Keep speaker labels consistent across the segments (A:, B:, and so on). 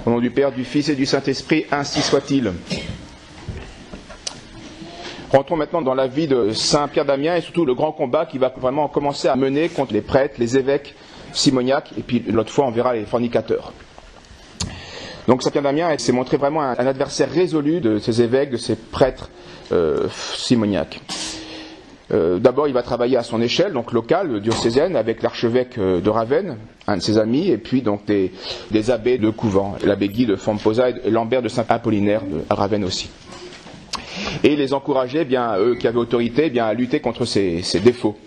A: Au nom du Père, du Fils et du Saint-Esprit, ainsi soit-il. Rentrons maintenant dans la vie de Saint Pierre d'Amiens et surtout le grand combat qui va vraiment commencer à mener contre les prêtres, les évêques simoniaques, et puis l'autre fois on verra les fornicateurs. Donc Saint Pierre d'Amiens s'est montré vraiment un adversaire résolu de ces évêques, de ces prêtres simoniaques. D'abord, il va travailler à son échelle, donc locale, diocésaine, avec l'archevêque de Ravenne, un de ses amis, et puis donc des abbés de couvent, l'abbé Guy de Fontposa et Lambert de Saint-Apollinaire à Ravenne aussi. Et les encourageait, eux qui avaient autorité, à lutter contre ces défauts.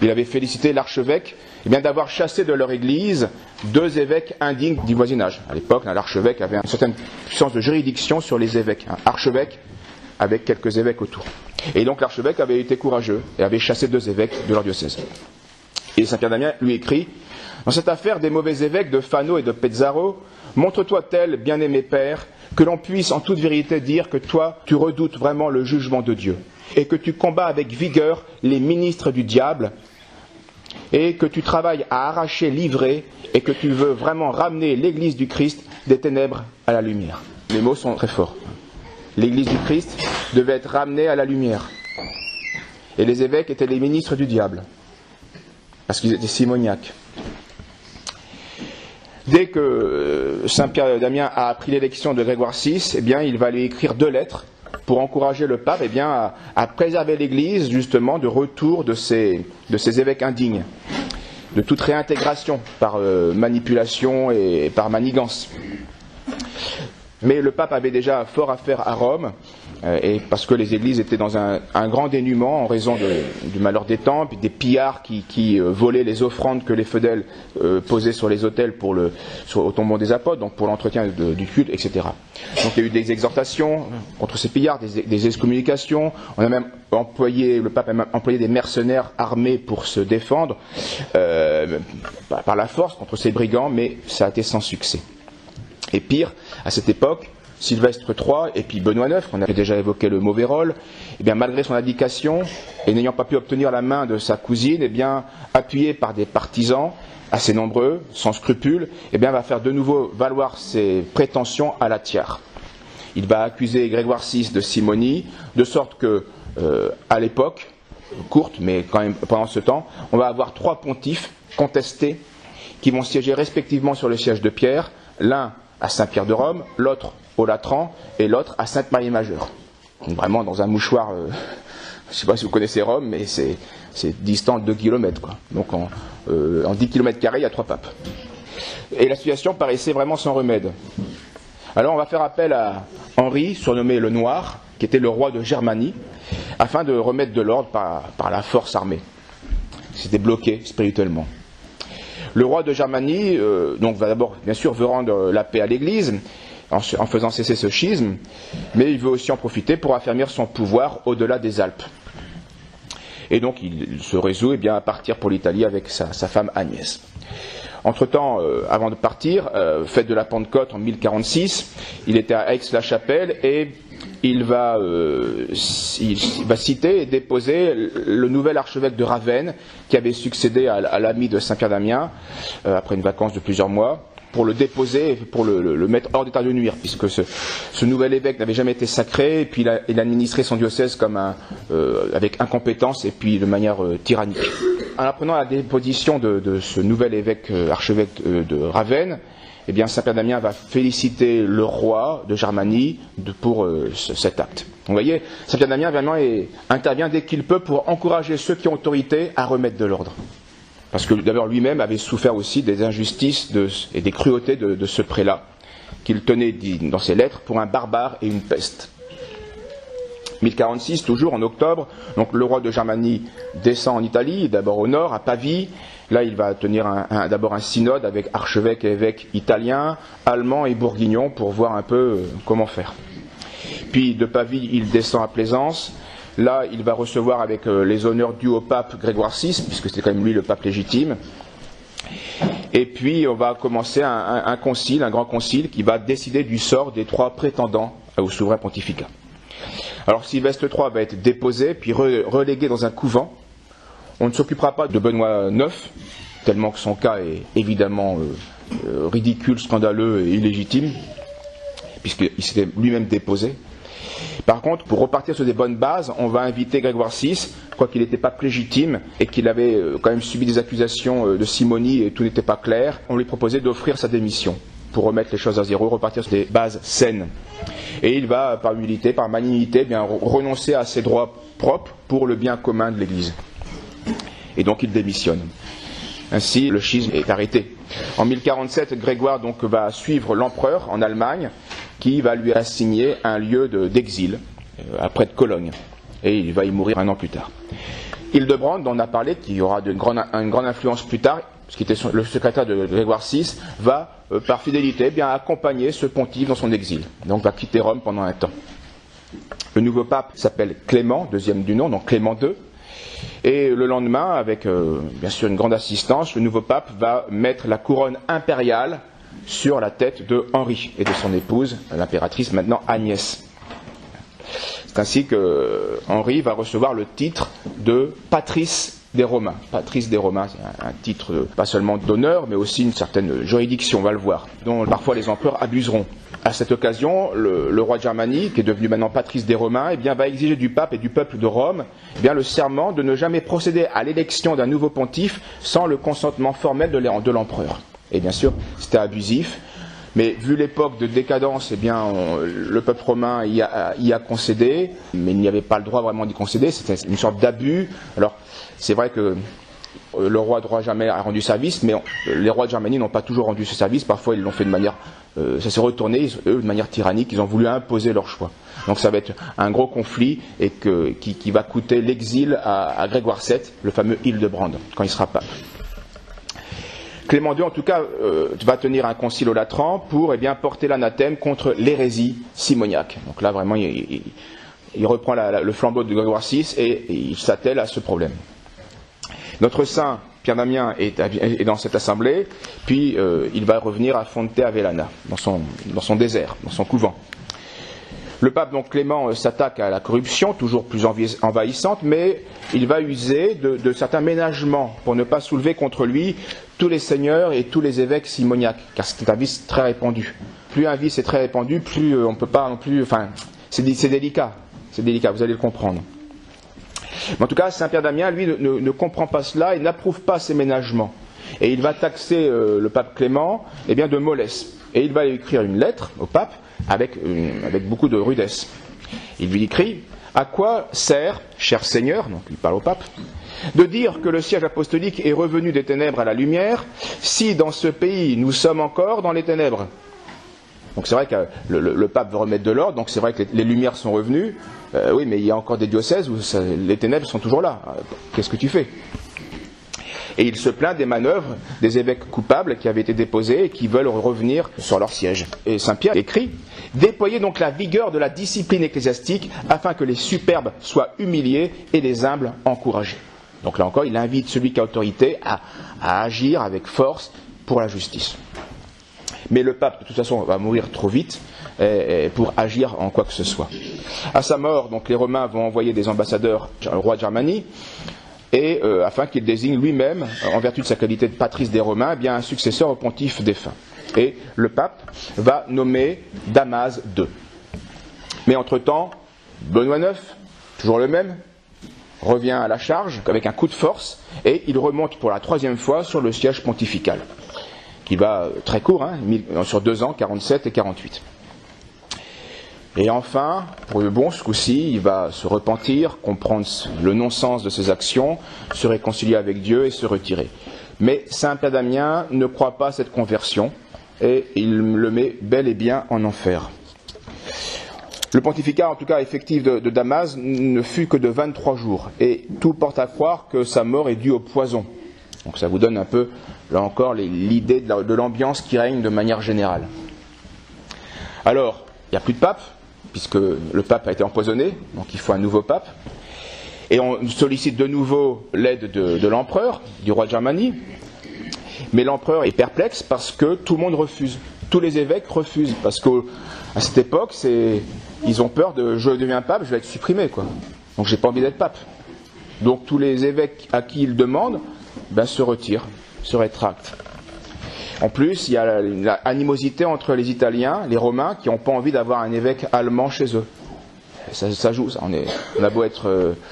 A: Il avait félicité l'archevêque d'avoir chassé de leur église 2 évêques indignes du voisinage. À l'époque, l'archevêque avait une certaine puissance de juridiction sur les évêques. Un archevêque avec quelques évêques autour. Et donc l'archevêque avait été courageux et avait chassé 2 évêques de leur diocèse. Et Saint Pierre d'Amiens lui écrit: dans cette affaire des mauvais évêques de Fano et de Pezzaro, montre-toi tel, bien-aimé Père, que l'on puisse en toute vérité dire que toi, tu redoutes vraiment le jugement de Dieu, et que tu combats avec vigueur les ministres du diable, et que tu travailles à arracher l'ivrée, et que tu veux vraiment ramener l'Église du Christ des ténèbres à la lumière. Les mots sont très forts. L'Église du Christ devait être ramenée à la lumière. Et les évêques étaient les ministres du diable, parce qu'ils étaient simoniaques. Dès que Saint Pierre d'Amiens a appris l'élection de Grégoire VI, il va lui écrire 2 lettres pour encourager le pape à préserver l'Église justement de retour de ces évêques indignes, de toute réintégration par manipulation et par manigance. Mais le pape avait déjà fort à faire à Rome, et parce que les églises étaient dans un grand dénuement en raison du malheur des temples, des pillards qui volaient les offrandes que les fidèles posaient sur les autels au tombeau des apôtres, donc pour l'entretien du culte, etc. Donc il y a eu des exhortations contre ces pillards, des excommunications. On a même le pape a même employé des mercenaires armés pour se défendre par la force contre ces brigands, mais ça a été sans succès. Et pire, à cette époque, Sylvestre III et puis Benoît IX, on avait déjà évoqué le mauvais rôle, malgré son abdication et n'ayant pas pu obtenir la main de sa cousine, appuyé par des partisans assez nombreux, sans scrupules, va faire de nouveau valoir ses prétentions à la tiare. Il va accuser Grégoire VI de simonie, de sorte que, à l'époque, courte, mais quand même pendant ce temps, on va avoir 3 pontifes contestés qui vont siéger respectivement sur le siège de Pierre, l'un à Saint-Pierre de Rome, l'autre au Latran et l'autre à Sainte-Marie-Majeure. Vraiment dans un mouchoir, je ne sais pas si vous connaissez Rome, mais c'est distant de 2 km. Donc en 10 km², il y a 3 papes. Et la situation paraissait vraiment sans remède. Alors on va faire appel à Henri, surnommé le Noir, qui était le roi de Germanie, afin de remettre de l'ordre par la force armée. C'était bloqué spirituellement. Le roi de Germanie va d'abord, bien sûr, veut rendre la paix à l'Église, en faisant cesser ce schisme, mais il veut aussi en profiter pour affermir son pouvoir au-delà des Alpes. Et donc il se résout à partir pour l'Italie avec sa femme Agnès. Entre-temps, avant de partir, fête de la Pentecôte en 1046, il était à Aix-la-Chapelle et il va citer et déposer le nouvel archevêque de Ravenne qui avait succédé à l'ami de Saint Pierre d'Amiens après une vacance de plusieurs mois, pour le déposer et pour le mettre hors d'état de nuire, puisque ce nouvel évêque n'avait jamais été sacré, et puis il administrait son diocèse avec incompétence et puis de manière tyrannique. En apprenant la déposition de ce nouvel évêque, archevêque de Ravenne, Saint Pierre d'Amiens va féliciter le roi de Germanie pour cet acte. Donc, vous voyez, Saint Pierre d'Amiens vraiment intervient dès qu'il peut pour encourager ceux qui ont autorité à remettre de l'ordre. Parce que d'abord lui-même avait souffert aussi des injustices et des cruautés de ce prélat, qu'il tenait, dit dans ses lettres, pour un barbare et une peste. 1046, toujours en octobre, donc le roi de Germanie descend en Italie, d'abord au nord, à Pavie. Là, il va tenir d'abord un synode avec archevêques et évêques italiens, allemands et bourguignons pour voir un peu comment faire. Puis de Pavie, il descend à Plaisance. Là, il va recevoir avec les honneurs dus au pape Grégoire VI, puisque c'était quand même lui le pape légitime. Et puis, on va commencer un concile, un grand concile, qui va décider du sort des 3 prétendants au souverain pontificat. Alors, Sylvestre III va être déposé, puis relégué dans un couvent. On ne s'occupera pas de Benoît IX, tellement que son cas est évidemment ridicule, scandaleux et illégitime. puisqu'il s'était lui-même déposé. Par contre, pour repartir sur des bonnes bases, on va inviter Grégoire VI, quoiqu'il n'était pas légitime et qu'il avait quand même subi des accusations de simonie et tout n'était pas clair, on lui proposait d'offrir sa démission pour remettre les choses à zéro, repartir sur des bases saines. Et il va, par humilité, par magnanimité, bien renoncer à ses droits propres pour le bien commun de l'Église. Et donc il démissionne. Ainsi, le schisme est arrêté. En 1047, Grégoire donc va suivre l'empereur en Allemagne, qui va lui assigner un lieu d'exil, près de Cologne. Et il va y mourir 1 an plus tard. Hildebrand, dont on a parlé, qui aura une grande influence plus tard, ce qui était le secrétaire de Grégoire VI, va, par fidélité, bien accompagner ce pontife dans son exil. Donc va quitter Rome pendant un temps. Le nouveau pape s'appelle Clément, deuxième du nom, donc Clément II. Et le lendemain, avec bien sûr une grande assistance, le nouveau pape va mettre la couronne impériale sur la tête de Henri et de son épouse, l'impératrice maintenant Agnès. C'est ainsi que Henri va recevoir le titre de patrice des Romains. Patrice des Romains, c'est un titre pas seulement d'honneur, mais aussi une certaine juridiction, on va le voir, dont parfois les empereurs abuseront. À cette occasion, le roi de Germanie, qui est devenu maintenant patrice des Romains, eh bien, va exiger du pape et du peuple de Rome eh bien, le serment de ne jamais procéder à l'élection d'un nouveau pontife sans le consentement formel de l'empereur. Et bien sûr, c'était abusif, mais vu l'époque de décadence, eh bien, le peuple romain y a concédé, mais il n'y avait pas le droit vraiment d'y concéder, c'était une sorte d'abus. Alors, c'est vrai que le roi de jamais a rendu service, mais les rois de Germanie n'ont pas toujours rendu ce service, parfois ils l'ont fait de manière, ça s'est retourné, eux, de manière tyrannique, ils ont voulu imposer leur choix. Donc ça va être un gros conflit et qui va coûter l'exil à Grégoire VII, le fameux Hildebrand, quand il sera pape. Clément II, en tout cas, va tenir un concile au Latran pour porter l'anathème contre l'hérésie simoniaque. Donc là, vraiment, il reprend le flambeau de Grégoire VI et il s'attelle à ce problème. Notre saint Pierre Damien est dans cette assemblée, puis il va revenir à Fonte Avellana, dans son désert, dans son couvent. Le pape donc Clément s'attaque à la corruption, toujours plus envahissante, mais il va user de certains ménagements pour ne pas soulever contre lui tous les seigneurs et tous les évêques simoniaques, car c'est un vice très répandu. Plus un vice est très répandu, plus on ne peut pas non plus... Enfin, c'est délicat, vous allez le comprendre. Mais en tout cas, Saint Pierre Damien, lui, ne comprend pas cela et n'approuve pas ces ménagements. Et il va taxer le pape Clément de mollesse. Et il va écrire une lettre au pape avec beaucoup de rudesse. Il lui écrit « À quoi sert, cher Seigneur, donc il parle au pape, de dire que le siège apostolique est revenu des ténèbres à la lumière, si dans ce pays nous sommes encore dans les ténèbres ?» Donc c'est vrai que le pape veut remettre de l'ordre, donc c'est vrai que les lumières sont revenues, oui, mais il y a encore des diocèses où les ténèbres sont toujours là. Qu'est-ce que tu fais ? Et il se plaint des manœuvres des évêques coupables qui avaient été déposés et qui veulent revenir sur leur siège. Et Saint Pierre écrit « Déployez donc la vigueur de la discipline ecclésiastique afin que les superbes soient humiliés et les humbles encouragés. » Donc là encore, il invite celui qui a autorité à agir avec force pour la justice. Mais le pape, de toute façon, va mourir trop vite pour agir en quoi que ce soit. À sa mort, donc, les Romains vont envoyer des ambassadeurs au roi de Germanie, et afin qu'il désigne lui-même, en vertu de sa qualité de patrice des Romains, un successeur au pontife défunt. Et le pape va nommer Damas II. Mais entre-temps, Benoît IX, toujours le même, revient à la charge avec un coup de force, et il remonte pour la 3e fois sur le siège pontifical, qui va très court, sur 2 ans, 47 et 48. Et enfin, pour le bon, ce coup-ci, il va se repentir, comprendre le non-sens de ses actions, se réconcilier avec Dieu et se retirer. Mais Saint Pierre Damien ne croit pas à cette conversion, et il le met bel et bien en enfer. Le pontificat, en tout cas effectif de Damas, ne fut que de 23 jours, et tout porte à croire que sa mort est due au poison. Donc ça vous donne un peu, là encore, l'idée de l'ambiance qui règne de manière générale. Alors, il n'y a plus de pape, puisque le pape a été empoisonné, donc il faut un nouveau pape. Et on sollicite de nouveau l'aide de l'empereur, du roi de Germanie. Mais l'empereur est perplexe parce que tout le monde refuse. Tous les évêques refusent, parce qu'à cette époque, ils ont peur de « je deviens pape, je vais être supprimé ». Donc j'ai pas envie d'être pape. Donc tous les évêques à qui il demande se retirent, se rétractent. En plus, il y a la animosité entre les Italiens, les Romains, qui n'ont pas envie d'avoir un évêque allemand chez eux. Ça joue, ça. On a beau être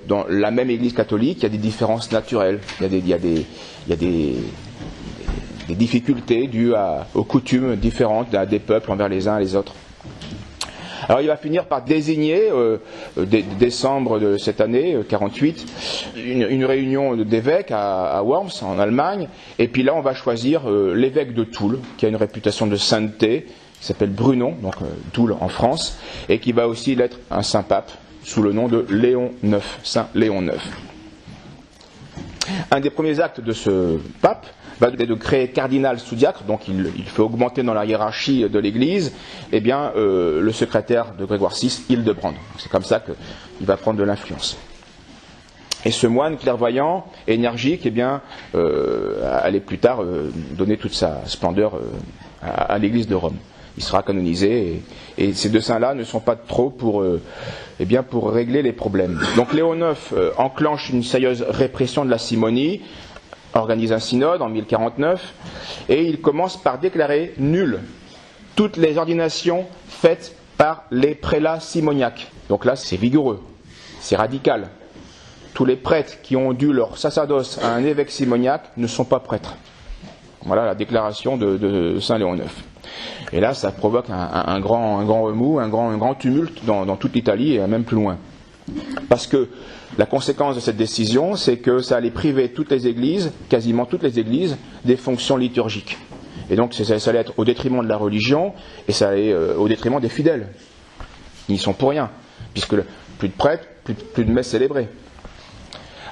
A: dans la même Église catholique, il y a des différences naturelles, il y a des difficultés dues aux coutumes différentes des peuples envers les uns et les autres. Alors il va finir par désigner, décembre de cette année, 48, une réunion d'évêques à Worms, en Allemagne, et puis là on va choisir l'évêque de Toul, qui a une réputation de sainteté, qui s'appelle Brunon, donc Toul en France, et qui va aussi l'être un saint pape, sous le nom de Léon IX, Saint Léon IX. Un des premiers actes de ce pape va être de créer cardinal sous-diacre, donc il fait augmenter dans la hiérarchie de l'Église, eh bien, le secrétaire de Grégoire VI, Hildebrand. C'est comme ça qu'il va prendre de l'influence. Et ce moine clairvoyant, énergique, eh bien, allait plus tard donner toute sa splendeur à l'Église de Rome. Il sera canonisé, et ces deux saints-là ne sont pas trop pour régler les problèmes. Donc Léon IX enclenche une sérieuse répression de la simonie, organise un synode en 1049, et il commence par déclarer nulles toutes les ordinations faites par les prélats simoniaques. Donc là, c'est vigoureux, c'est radical. Tous les prêtres qui ont dû leur sacerdoce à un évêque simoniaque ne sont pas prêtres. Voilà la déclaration de Saint Léon IX. Et là, ça provoque un grand remous, un grand tumulte dans toute l'Italie et même plus loin. Parce que la conséquence de cette décision, c'est que ça allait priver toutes les églises, quasiment toutes les églises, des fonctions liturgiques. Et donc ça allait être au détriment de la religion, et ça allait au détriment des fidèles. Ils n'y sont pour rien, puisque plus de prêtres, plus de messes célébrées.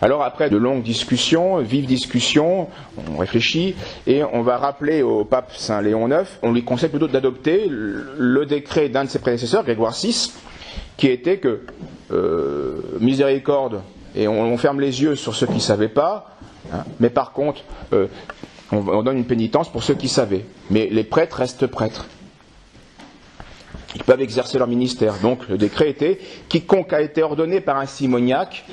A: Alors après de longues discussions, vives discussions, on réfléchit, et on va rappeler au pape Saint Léon IX, on lui conseille plutôt d'adopter le décret d'un de ses prédécesseurs, Grégoire VI, qui était que miséricorde, et on ferme les yeux sur ceux qui ne savaient pas, hein, mais par contre, on donne une pénitence pour ceux qui savaient. Mais les prêtres restent prêtres. Ils peuvent exercer leur ministère. Donc le décret était, quiconque a été ordonné par un simoniaque,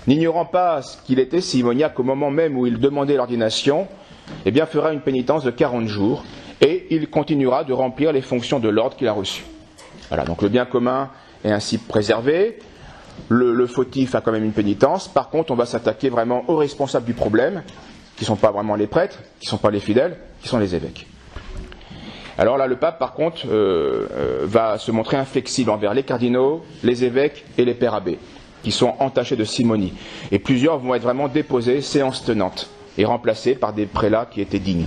A: n'ignorant pas qu'il était simoniaque au moment même où il demandait l'ordination, eh bien fera une pénitence de 40 jours, et il continuera de remplir les fonctions de l'ordre qu'il a reçu. Voilà, donc le bien commun est ainsi préservé, le fautif a quand même une pénitence. Par contre, on va s'attaquer vraiment aux responsables du problème, qui ne sont pas vraiment les prêtres, qui ne sont pas les fidèles, qui sont les évêques. Alors là, le pape, par contre, va se montrer inflexible envers les cardinaux, les évêques et les pères abbés, qui sont entachés de simonie. Et plusieurs vont être vraiment déposés, séance tenante, et remplacés par des prélats qui étaient dignes.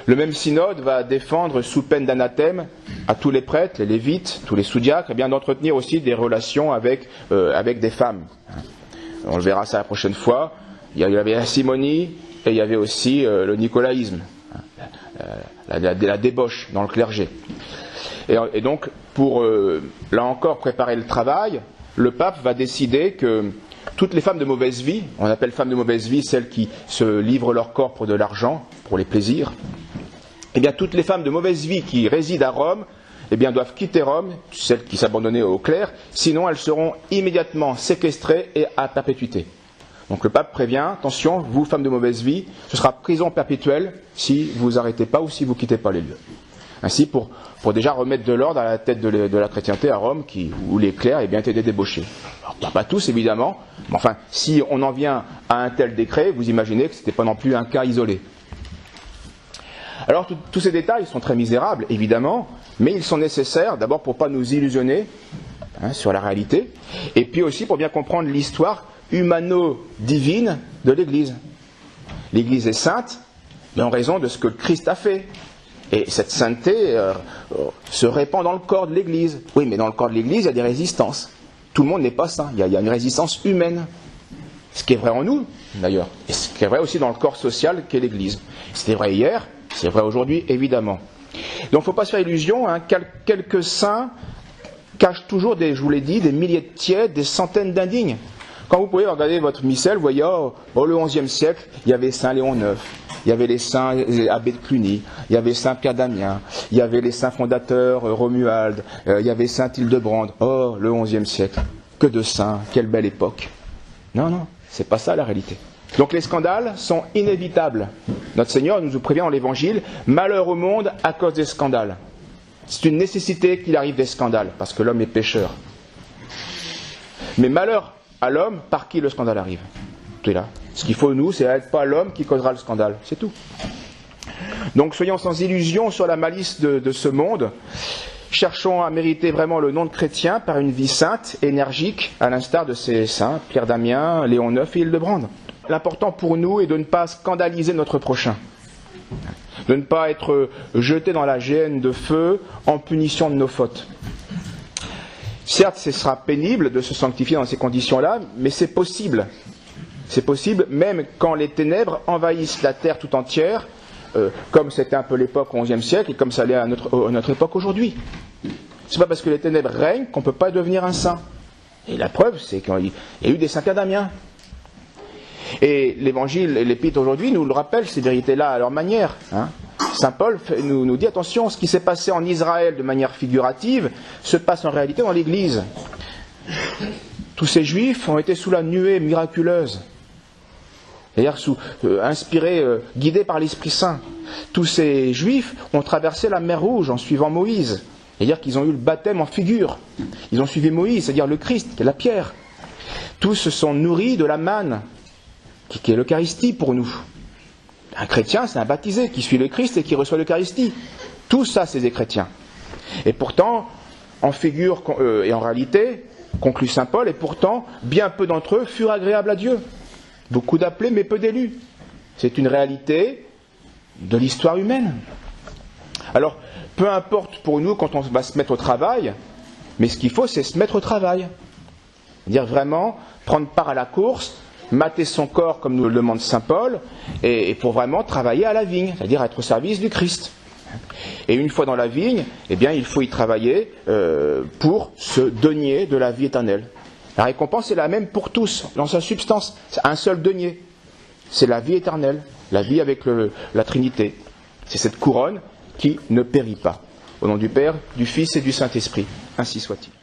A: Le même synode va défendre, sous peine d'anathème, à tous les prêtres, les lévites, tous les sous-diacres, eh bien d'entretenir aussi des relations avec des femmes. On le verra ça la prochaine fois. Il y avait la simonie et il y avait aussi le nicolaïsme, la débauche dans le clergé. Et donc, pour là encore préparer le travail, le pape va décider que toutes les femmes de mauvaise vie, on appelle femmes de mauvaise vie celles qui se livrent leur corps pour de l'argent, pour les plaisirs, eh bien toutes les femmes de mauvaise vie qui résident à Rome, eh bien doivent quitter Rome, celles qui s'abandonnaient au clerc, sinon elles seront immédiatement séquestrées et à perpétuité. Donc le pape prévient, attention, vous femmes de mauvaise vie, ce sera prison perpétuelle si vous arrêtez pas ou si vous quittez pas les lieux. Ainsi pour déjà remettre de l'ordre à la tête de la chrétienté à Rome, où les clercs étaient dédébochés. Alors, pas tous évidemment, mais enfin, si on en vient à un tel décret, vous imaginez que ce n'était pas non plus un cas isolé. Alors tous ces détails sont très misérables, évidemment, mais ils sont nécessaires d'abord pour ne pas nous illusionner sur la réalité, et puis aussi pour bien comprendre l'histoire humano-divine de l'Église. L'Église est sainte, mais en raison de ce que le Christ a fait. Et cette sainteté se répand dans le corps de l'Église. Oui, mais dans le corps de l'Église, il y a des résistances. Tout le monde n'est pas saint, il y a une résistance humaine. Ce qui est vrai en nous, d'ailleurs, et ce qui est vrai aussi dans le corps social qu'est l'Église. C'était vrai hier, c'est vrai aujourd'hui, évidemment. Donc il ne faut pas se faire illusion, quelques saints cachent toujours, je vous l'ai dit, des milliers de tièdes, des centaines d'indignes. Quand vous pouvez regarder votre missel, vous voyez, le XIe siècle, il y avait Saint Léon IX, il y avait les saints abbés de Cluny, il y avait Saint Pierre d'Amiens, il y avait les saints fondateurs Romuald, il y avait Saint Hildebrand. Le XIe siècle, que de saints, quelle belle époque. Non, c'est pas ça la réalité. Donc les scandales sont inévitables. Notre Seigneur nous prévient dans l'Évangile, malheur au monde à cause des scandales. C'est une nécessité qu'il arrive des scandales, parce que l'homme est pécheur. Mais malheur à l'homme par qui le scandale arrive. Tout est là. Ce qu'il faut, nous, c'est être pas l'homme qui causera le scandale. C'est tout. Donc soyons sans illusion sur la malice de ce monde. Cherchons à mériter vraiment le nom de chrétien par une vie sainte, énergique, à l'instar de ces saints, Pierre d'Amiens, Léon IX et Hildebrand. L'important pour nous est de ne pas scandaliser notre prochain. De ne pas être jeté dans la géhenne de feu en punition de nos fautes. Certes, ce sera pénible de se sanctifier dans ces conditions-là, mais c'est possible. C'est possible même quand les ténèbres envahissent la terre tout entière, comme c'était un peu l'époque au XIe siècle et comme ça l'est à notre époque aujourd'hui. C'est pas parce que les ténèbres règnent qu'on ne peut pas devenir un saint. Et la preuve, c'est qu'il y a eu des saints Pierre d'Amiens. Et l'Évangile et l'Épître aujourd'hui nous le rappellent, ces vérités-là, à leur manière. Saint Paul nous dit, attention, ce qui s'est passé en Israël de manière figurative se passe en réalité dans l'Église. Tous ces Juifs ont été sous la nuée miraculeuse. C'est-à-dire inspirés, guidés par l'Esprit Saint. Tous ces Juifs ont traversé la mer Rouge en suivant Moïse. C'est-à-dire qu'ils ont eu le baptême en figure. Ils ont suivi Moïse, c'est-à-dire le Christ, qui est la pierre. Tous se sont nourris de la manne, qui est l'Eucharistie pour nous. Un chrétien, c'est un baptisé qui suit le Christ et qui reçoit l'Eucharistie. Tout ça, c'est des chrétiens. Et pourtant, en figure et en réalité, conclut saint Paul, et pourtant, bien peu d'entre eux furent agréables à Dieu. Beaucoup d'appelés, mais peu d'élus. C'est une réalité de l'histoire humaine. Alors, peu importe pour nous quand on va se mettre au travail, mais ce qu'il faut, c'est se mettre au travail. C'est-à-dire vraiment prendre part à la course, mater son corps comme nous le demande saint Paul, et pour vraiment travailler à la vigne, c'est-à-dire être au service du Christ. Et une fois dans la vigne, eh bien, il faut y travailler pour se denier de la vie éternelle. La récompense est la même pour tous, dans sa substance. C'est un seul denier. C'est la vie éternelle, la vie avec la Trinité. C'est cette couronne qui ne périt pas. Au nom du Père, du Fils et du Saint-Esprit. Ainsi soit-il.